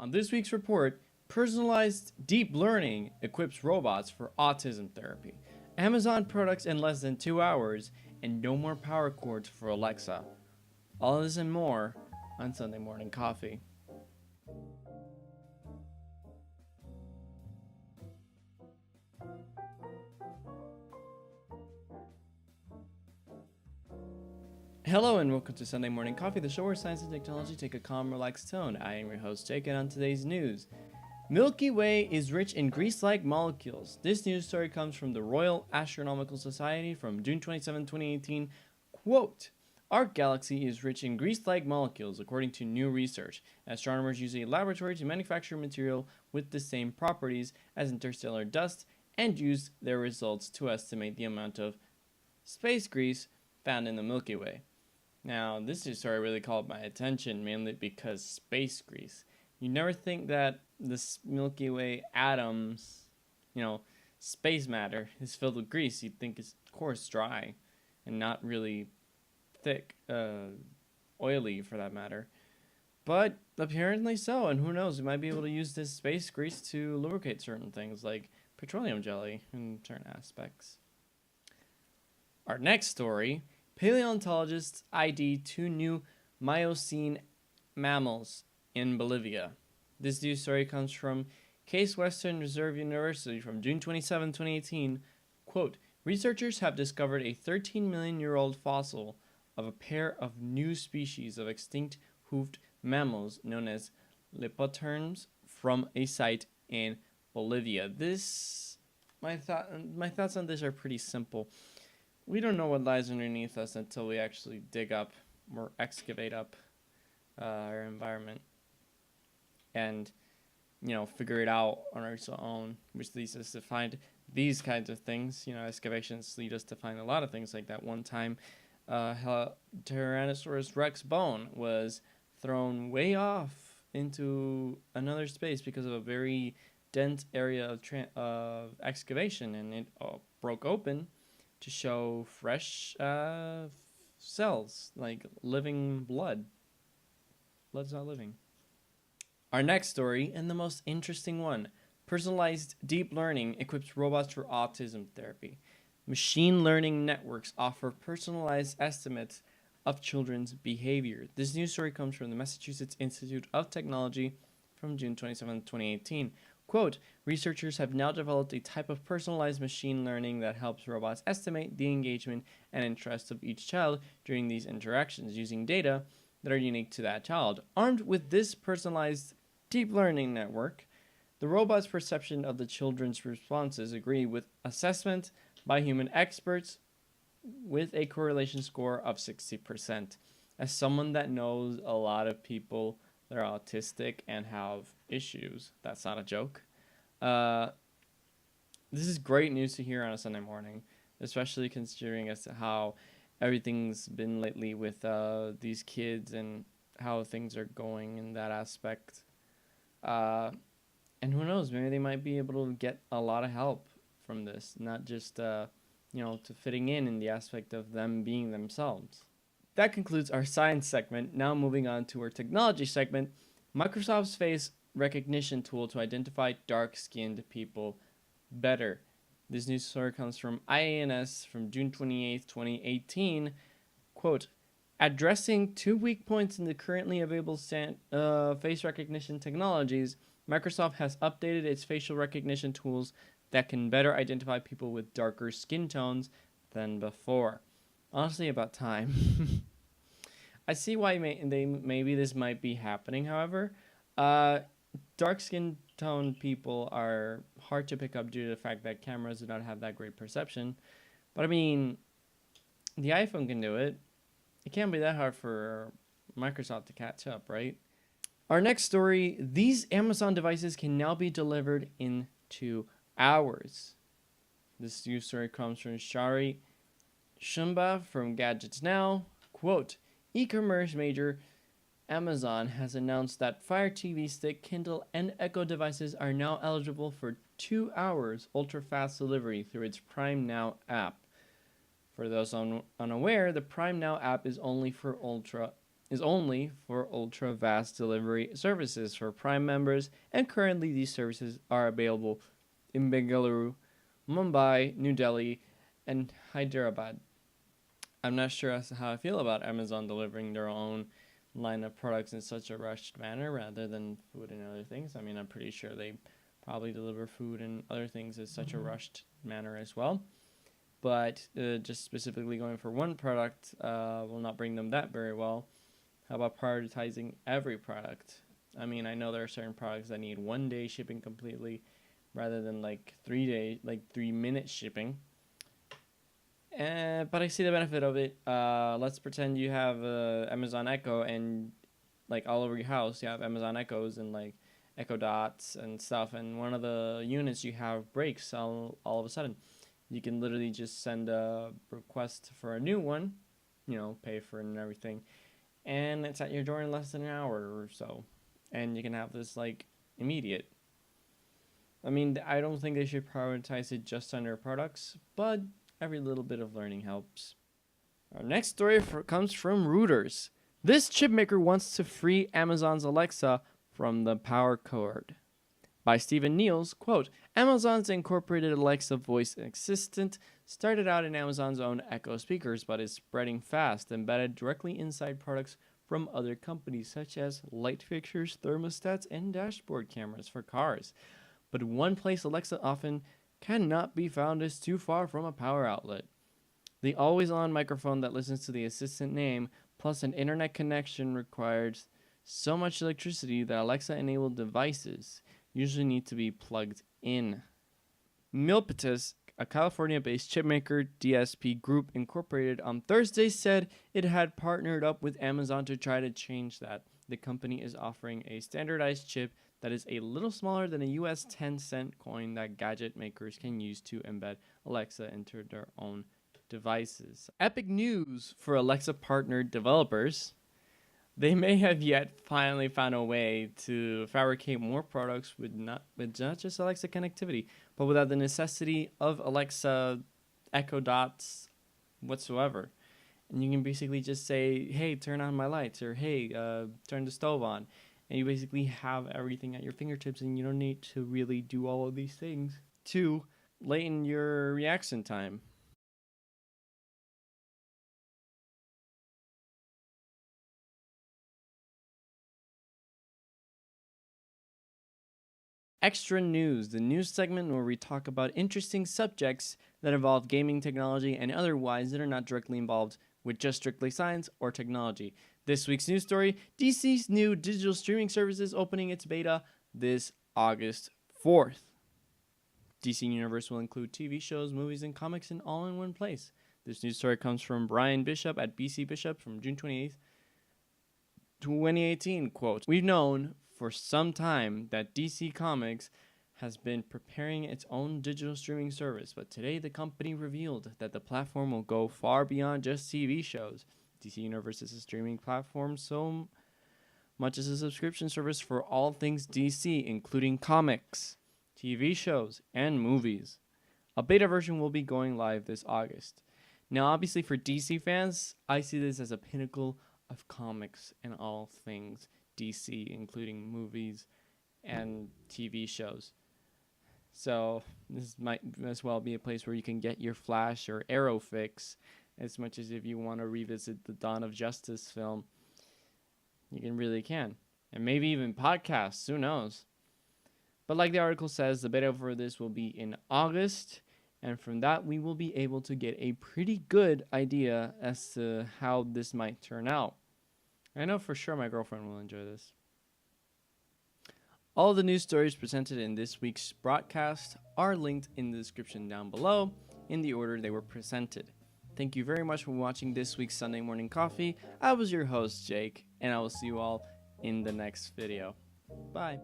On this week's report, personalized deep learning equips robots for autism therapy, Amazon products in less than 2 hours, and no more power cords for Alexa. All this and more on Sunday Morning Coffee. Hello and welcome to Sunday Morning Coffee, the show where science and technology take a calm, relaxed tone. I am your host, Jake, and on today's news, Milky Way is rich in grease-like molecules. This news story comes from the Royal Astronomical Society from June 27, 2018. Quote, "Our galaxy is rich in grease-like molecules, according to new research. Astronomers use a laboratory to manufacture material with the same properties as interstellar dust and use their results to estimate the amount of space grease found in the Milky Way." Now, this news story really caught my attention, mainly because space grease. You never think that the Milky Way atoms, space matter, is filled with grease. You'd think it's coarse, dry, and not really thick, oily for that matter. But apparently so, and who knows, we might be able to use this space grease to lubricate certain things like petroleum jelly in certain aspects. Our next story, paleontologists ID 2 new Miocene mammals in Bolivia. This news story comes from Case Western Reserve University from June 27, 2018. Quote, "Researchers have discovered a 13-million-year-old fossil of a pair of new species of extinct hoofed mammals known as Lipoterms from a site in Bolivia." My thoughts on this are pretty simple. We don't know what lies underneath us until we actually dig up or excavate up our environment and, figure it out on our own, which leads us to find these kinds of things. Excavations lead us to find a lot of things like that. One time, Tyrannosaurus Rex bone was thrown way off into another space because of a very dense area of excavation, and it broke open to show fresh cells, like living blood. Blood's not living. Our next story, and the most interesting one, personalized deep learning equips robots for autism therapy. Machine learning networks offer personalized estimates of children's behavior. This news story comes from the Massachusetts Institute of Technology from June 27, 2018. Quote, "Researchers have now developed a type of personalized machine learning that helps robots estimate the engagement and interest of each child during these interactions using data that are unique to that child. Armed with this personalized deep learning network, the robot's perception of the children's responses agree with assessment by human experts with a correlation score of 60%. As someone that knows a lot of people that are autistic and have issues, that's not a joke. This is great news to hear on a Sunday morning, especially considering as to how everything's been lately with these kids and how things are going in that aspect. And who knows, maybe they might be able to get a lot of help from this, not just to fitting in the aspect of them being themselves. That concludes our science segment. Now moving on to our technology segment, Microsoft's face recognition tool to identify dark-skinned people better. This news story comes from IANS from June 28, 2018. Quote, "Addressing two weak points in the currently available face recognition technologies, Microsoft has updated its facial recognition tools that can better identify people with darker skin tones than before." Honestly, about time. I see why maybe this might be happening, however. Dark skin tone people are hard to pick up due to the fact that cameras do not have that great perception. But I mean, the iPhone can do it. It can't be that hard for Microsoft to catch up, right? Our next story, these Amazon devices can now be delivered in 2 hours. This news story comes from Shari Shumba from Gadgets Now. Quote, "E-commerce major Amazon has announced that Fire TV Stick, Kindle, and Echo devices are now eligible for 2 hours ultra-fast delivery through its Prime Now app. For those unaware, the Prime Now app is only for is only for ultra fast delivery services for Prime members, and currently these services are available in Bengaluru, Mumbai, New Delhi, and Hyderabad. I'm not sure as to how I feel about Amazon delivering their own line of products in such a rushed manner rather than food and other things. I mean, I'm pretty sure they probably deliver food and other things in such a rushed manner as well. But just specifically going for one product will not bring them that very well. How about prioritizing every product? I mean, I know there are certain products that need 1 day shipping completely rather than like 3-minute shipping. But I see the benefit of it. Let's pretend you have Amazon Echo and like all over your house you have Amazon Echoes and like Echo Dots and stuff, and one of the units you have breaks all of a sudden. You can literally just send a request for a new one, pay for it and everything, and it's at your door in less than an hour or so, and you can have this like immediate. I mean, I don't think they should prioritize it just on their products, but every little bit of learning helps. Our next story comes from Reuters. This chipmaker wants to free Amazon's Alexa from the power cord. By Stephen Niels, quote, Amazon's incorporated Alexa voice assistant started out in Amazon's own Echo speakers, but is spreading fast, embedded directly inside products from other companies such as light fixtures, thermostats, and dashboard cameras for cars. But one place Alexa often cannot be found is too far from a power outlet. The always-on microphone that listens to the assistant name, plus an internet connection, requires so much electricity that Alexa-enabled devices usually need to be plugged in. Milpitas, a California-based chipmaker, DSP Group Incorporated, on Thursday said it had partnered up with Amazon to try to change that. The company is offering a standardized chip that is a little smaller than a US 10-cent coin that gadget makers can use to embed Alexa into their own devices. Epic news for Alexa-partnered developers. They may have yet finally found a way to fabricate more products with not just Alexa connectivity, but without the necessity of Alexa Echo Dots whatsoever. And you can basically just say, hey, turn on my lights, or hey, turn the stove on. And you basically have everything at your fingertips, and you don't need to really do all of these things to lighten your reaction time. Extra News, the news segment where we talk about interesting subjects that involve gaming technology and otherwise that are not directly involved with just strictly science or technology. This week's news story, DC's new digital streaming service is opening its beta this August 4th. DC Universe will include TV shows, movies, and comics in all in one place. This news story comes from Brian Bishop at BC Bishop from June 28th, 2018, quote, we've known for some time that DC Comics has been preparing its own digital streaming service, but today the company revealed that the platform will go far beyond just TV shows. DC Universe is a streaming platform so much as a subscription service for all things DC, including comics, TV shows, and movies. A beta version will be going live this August. Now, obviously for DC fans, I see this as a pinnacle of comics and all things DC, including movies and TV shows. So this might as well be a place where you can get your Flash or Arrow fix, as much as if you want to revisit the Dawn of Justice film. You really can. And maybe even podcasts, who knows. But like the article says, the beta for this will be in August, and from that we will be able to get a pretty good idea as to how this might turn out. I know for sure my girlfriend will enjoy this. All of the news stories presented in this week's broadcast are linked in the description down below in the order they were presented. Thank you very much for watching this week's Sunday Morning Coffee. I was your host, Jake, and I will see you all in the next video. Bye.